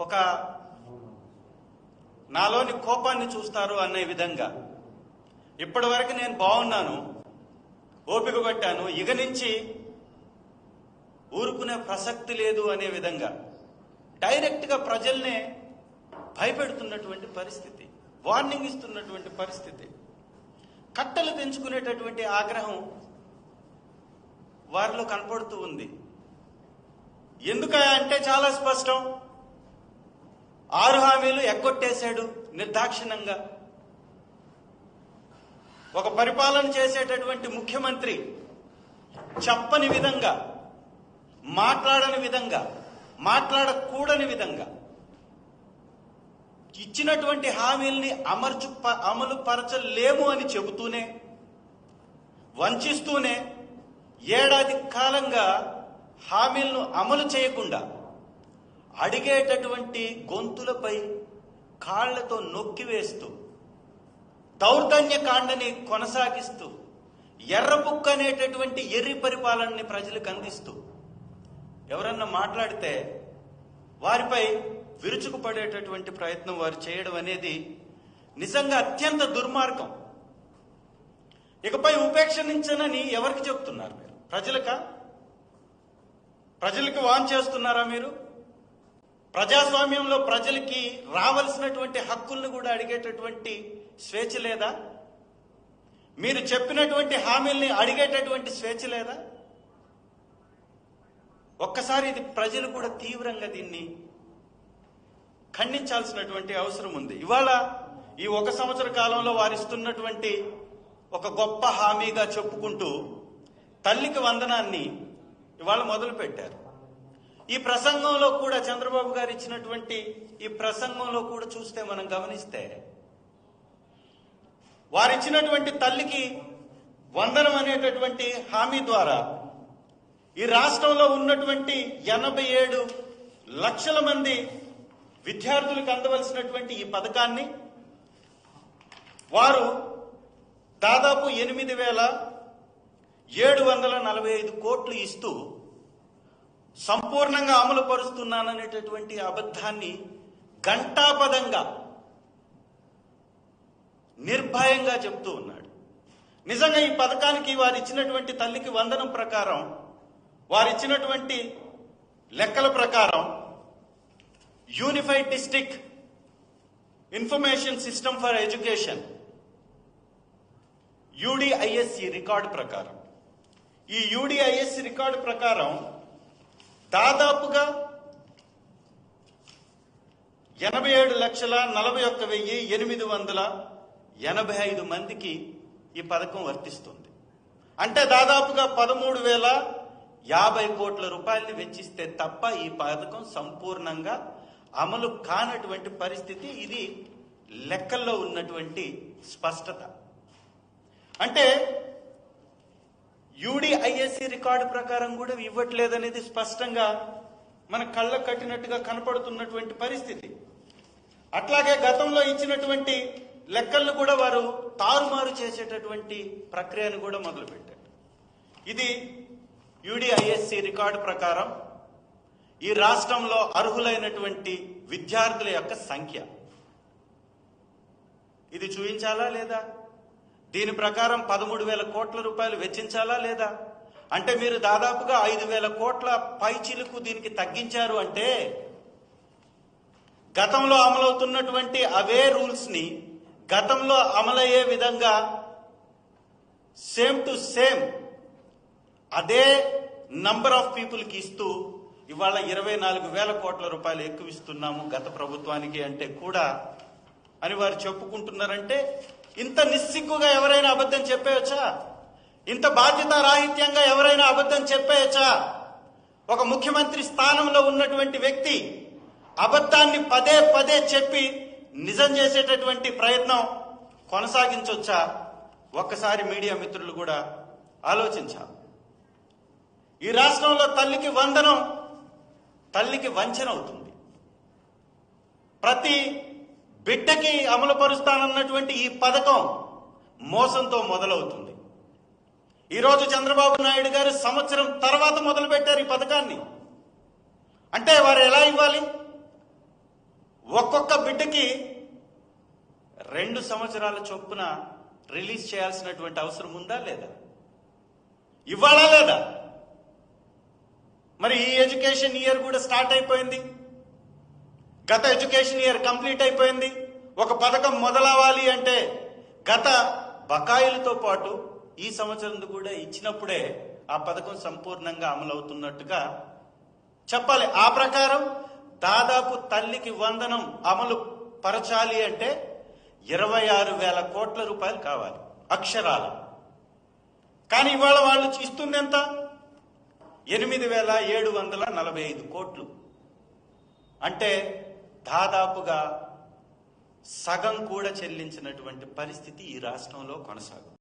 ఒక నాలోని కోపాన్ని చూస్తారు అనే విధంగా ఇప్పటి వరకు నేను బాగున్నాను, ఓపిక పట్టాను, ఇక నుంచి ఊరుకునే ప్రసక్తి లేదు అనే విధంగా డైరెక్ట్గా ప్రజల్నే భయపెడుతున్నటువంటి పరిస్థితి, వార్నింగ్ ఇస్తున్నటువంటి పరిస్థితి, కట్టలు తెంచుకునేటటువంటి ఆగ్రహం వారిలో కనపడుతూ ఉంది. ఎందుకంటే చాలా స్పష్టం, 6 హామీలు ఎగ్గొట్టేశాడు నిర్దాక్షిణ్యంగా. ఒక పరిపాలన చేసేటటువంటి ముఖ్యమంత్రి చెప్పని విధంగా, మాట్లాడని విధంగా, మాట్లాడకూడని విధంగా ఇచ్చినటువంటి హామీల్ని అమలు పరచలేము అని చెబుతూనే, వంచిస్తూనే ఏడాది కాలంగా హామీలను అమలు చేయకుండా అడిగేటటువంటి గొంతులపై కాళ్లతో నొక్కివేస్తూ, దౌర్జన్యకాండని కొనసాగిస్తూ, ఎర్రబుక్క అనేటటువంటి ఎర్రి పరిపాలనని ప్రజలకు అందిస్తూ ఎవరన్నా మాట్లాడితే వారిపై విరుచుకుపడేటటువంటి ప్రయత్నం వారు చేయడం అనేది నిజంగా అత్యంత దుర్మార్గం. ఇకపై ఉపేక్షించనని ఎవరికి చెప్తున్నారు మీరు? ప్రజలకి వాన్ చేస్తున్నారా మీరు? ప్రజాస్వామ్యంలో ప్రజలకి రావాల్సినటువంటి హక్కులను కూడా అడిగేటటువంటి స్వేచ్ఛ లేదా? మీరు చెప్పినటువంటి హామీల్ని అడిగేటటువంటి స్వేచ్ఛ లేదా? ఒక్కసారి ఇది ప్రజలు కూడా తీవ్రంగా దీన్ని ఖండించాల్సినటువంటి అవసరం ఉంది. ఇవాళ ఈ 1 సంవత్సర కాలంలో వారిస్తున్నటువంటి ఒక గొప్ప హామీగా చెప్పుకుంటూ తల్లికి వందనాన్ని ఇవాళ మొదలు పెట్టారు. ఈ ప్రసంగంలో కూడా చంద్రబాబు గారు ఇచ్చినటువంటి ఈ ప్రసంగంలో కూడా చూస్తే మనం గమనిస్తే, వారిచ్చినటువంటి తల్లికి వందనం అనేటటువంటి హామీ ద్వారా ఈ రాష్ట్రంలో ఉన్నటువంటి 87 లక్షల మంది విద్యార్థులకు అందవలసినటువంటి ఈ పథకాన్ని వారు దాదాపు 8,745 కోట్లు ఇస్తూ సంపూర్ణంగా అమలు పరుస్తున్నాననేటటువంటి అబద్ధాన్ని ఘంటాపదంగా నిర్భయంగా చెబుతూ ఉన్నాడు. నిజంగా ఈ పథకానికి వారు ఇచ్చినటువంటి తల్లికి వందనం ప్రకారం, వారిచ్చినటువంటి లెక్కల ప్రకారం unified district information system for education UDISC record ప్రకారం, ఈ UDISC రికార్డు ప్రకారం దాదాపుగా 87,41,885 మందికి ఈ పథకం వర్తిస్తుంది. అంటే దాదాపుగా 13,050 కోట్ల రూపాయలని వెచ్చిస్తే తప్ప ఈ పథకం సంపూర్ణంగా అమలు కానటువంటి పరిస్థితి. ఇది లెక్కల్లో ఉన్నటువంటి స్పష్టత. అంటే UDISC రికార్డు ప్రకారం కూడా ఇవ్వట్లేదనేది స్పష్టంగా మన కళ్ళ కట్టినట్టుగా కనపడుతున్నటువంటి పరిస్థితి. అట్లాగే గతంలో ఇచ్చినటువంటి లెక్కలను కూడా వారు తారుమారు చేసేటటువంటి ప్రక్రియను కూడా మొదలుపెట్టారు. ఇది UDISC రికార్డు ప్రకారం ఈ రాష్ట్రంలో అర్హులైనటువంటి విద్యార్థుల యొక్క సంఖ్య. ఇది చూపించాలా లేదా? దీని ప్రకారం 13,000 కోట్ల రూపాయలు వెచ్చించాలా లేదా? అంటే మీరు దాదాపుగా 5,000 కోట్ల పైచిలుకు దీనికి తగ్గించారు. అంటే గతంలో అమలవుతున్నటువంటి అవే రూల్స్ ని గతంలో అమలయ్యే విధంగా సేమ్ టు సేమ్ అదే నంబర్ ఆఫ్ పీపుల్కి ఇస్తూ ఇవాళ 24,000 కోట్ల రూపాయలు ఎక్కువ ఇస్తున్నాము గత ప్రభుత్వానికి అంటే కూడా అని వారు చెప్పుకుంటున్నారంటే, ఇంత నిస్సిగ్గుగా ఎవరైనా అబద్ధం చెప్పేయచ్చా? ఇంత బాధ్యతారాహిత్యంగా ఎవరైనా అబద్ధం చెప్పేయచ్చా? ఒక ముఖ్యమంత్రి స్థానంలో ఉన్నటువంటి వ్యక్తి అబద్ధాన్ని పదే పదే చెప్పి నిజం చేసేటటువంటి ప్రయత్నం కొనసాగించొచ్చా? ఒక్కసారి మీడియా మిత్రులు కూడా ఆలోచించాలి. ఈ రాష్ట్రంలో తల్లికి వందనం తల్లికి వంచన అవుతుంది. ప్రతి బిడ్డకి అమలు పరుస్తానన్నటువంటి ఈ పథకం మోసంతో మొదలవుతుంది. ఈరోజు చంద్రబాబు నాయుడు గారు సంవత్సరం తర్వాత మొదలు పెట్టారు ఈ పథకాన్ని. అంటే వారు ఎలా ఇవ్వాలి? ఒక్కొక్క బిడ్డకి 2 సంవత్సరాల చొప్పున రిలీజ్ చేయాల్సినటువంటి అవసరం ఉందా లేదా? ఇవ్వాలా లేదా? మరి ఈ ఎడ్యుకేషన్ ఇయర్ కూడా స్టార్ట్ అయిపోయింది. గత ఎడ్యుకేషన్ ఇయర్ కంప్లీట్ అయిపోయింది. ఒక పథకం మొదలవ్వాలి అంటే గత బకాయిలతో పాటు ఈ సంవత్సరం కూడా ఇచ్చినప్పుడే ఆ పథకం సంపూర్ణంగా అమలవుతున్నట్టుగా చెప్పాలి. ఆ ప్రకారం దాదాపు తల్లికి వందనం అమలు పరచాలి అంటే 26,000 కోట్ల రూపాయలు కావాలి అక్షరాలు. కానీ ఇవాళ వాళ్ళు ఇస్తుంది ఎంత? 8,745 కోట్లు. అంటే దాదాపుగా సగం కూడా చెల్లించినటువంటి పరిస్థితి ఈ రాష్ట్రంలో కొనసాగుతుంది.